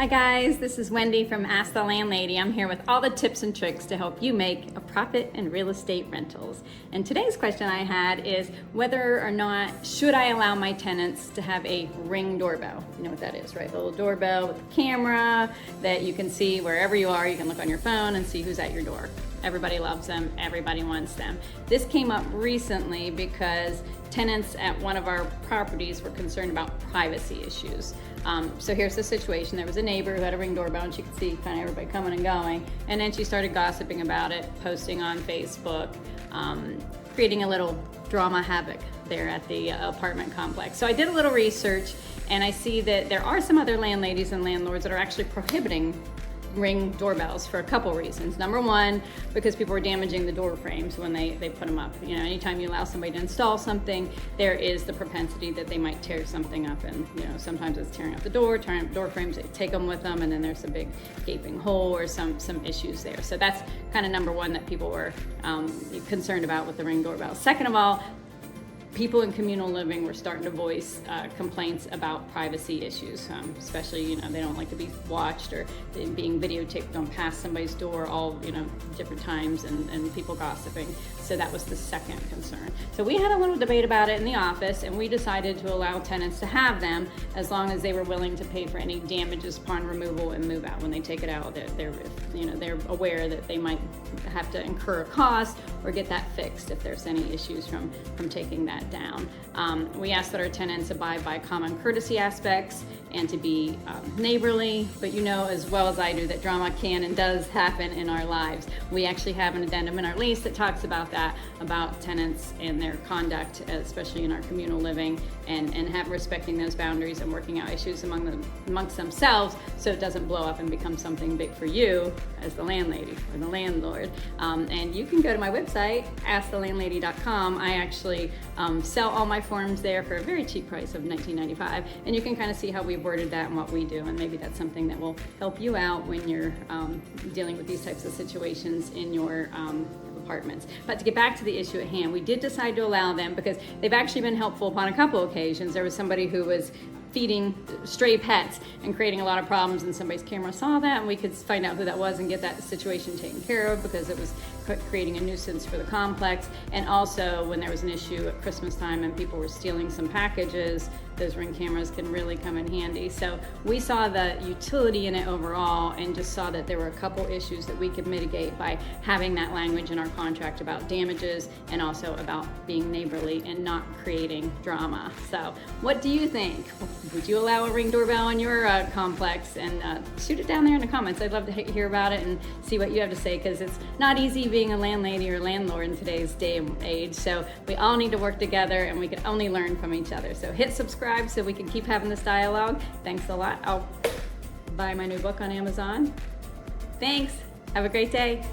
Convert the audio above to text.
Hi guys, this is Wendy from Ask the Landlady. I'm here with all the tips and tricks to help you make a profit in real estate rentals. And today's question I had is whether or not should I allow my tenants to have a Ring doorbell. You know what that is, right? The little doorbell with a camera that you can see wherever you are. You can look on your phone and see who's at your door. Everybody loves them, everybody wants them. This came up recently because tenants at one of our properties were concerned about privacy issues. So here's the situation. There was a neighbor who had a Ring doorbell and she could see kind of everybody coming and going. And then she started gossiping about it, posting on Facebook, creating a little drama havoc there at the apartment complex. So I did a little research and I see that there are some other landladies and landlords that are actually prohibiting Ring doorbells for a couple reasons. Number one, because people are damaging the door frames when they put them up. You know, anytime you allow somebody to install something, there is the propensity that they might tear something up, and you know, sometimes it's tearing up the door, tearing up door frames, they take them with them, and then there's a big gaping hole or some issues there. So that's kind of number one that people were concerned about with the Ring doorbell. Second of all, people in communal living were starting to voice complaints about privacy issues, especially, you know, they don't like to be watched or being videotaped on past somebody's door all, you know, different times, and people gossiping. So that was the second concern. So we had a little debate about it in the office, and we decided to allow tenants to have them as long as they were willing to pay for any damages upon removal and move out. When they take it out, they're aware that they might have to incur a cost or get that fixed if there's any issues from taking that down. We ask that our tenants abide by common courtesy aspects and to be neighborly, but you know as well as I do that drama can and does happen in our lives. We actually have an addendum in our lease that talks about that, about tenants and their conduct, especially in our communal living, and have respecting those boundaries and working out issues amongst themselves so it doesn't blow up and become something big for you as the landlady or the landlord. And you can go to my website, askthelandlady.com. I actually sell all my forms there for a very cheap price of $19.95, and you can kind of see how we've worded that and what we do, and maybe that's something that will help you out when you're dealing with these types of situations in your apartments. But to get back to the issue at hand, we did decide to allow them because they've actually been helpful upon a couple occasions. There was somebody who was feeding stray pets and creating a lot of problems, and somebody's camera saw that, and we could find out who that was and get that situation taken care of because it was creating a nuisance for the complex. And also when there was an issue at Christmas time and people were stealing some packages, those Ring cameras can really come in handy. So we saw the utility in it overall and just saw that there were a couple issues that we could mitigate by having that language in our contract about damages and also about being neighborly and not creating drama. So what do you think? Would you allow a Ring doorbell in your complex? And shoot it down there in the comments. I'd love to hear about it and see what you have to say, because it's not easy being a landlady or landlord in today's day and age. So we all need to work together, and we can only learn from each other. So hit subscribe so we can keep having this dialogue. Thanks a lot. I'll buy my new book on Amazon. Thanks. Have a great day.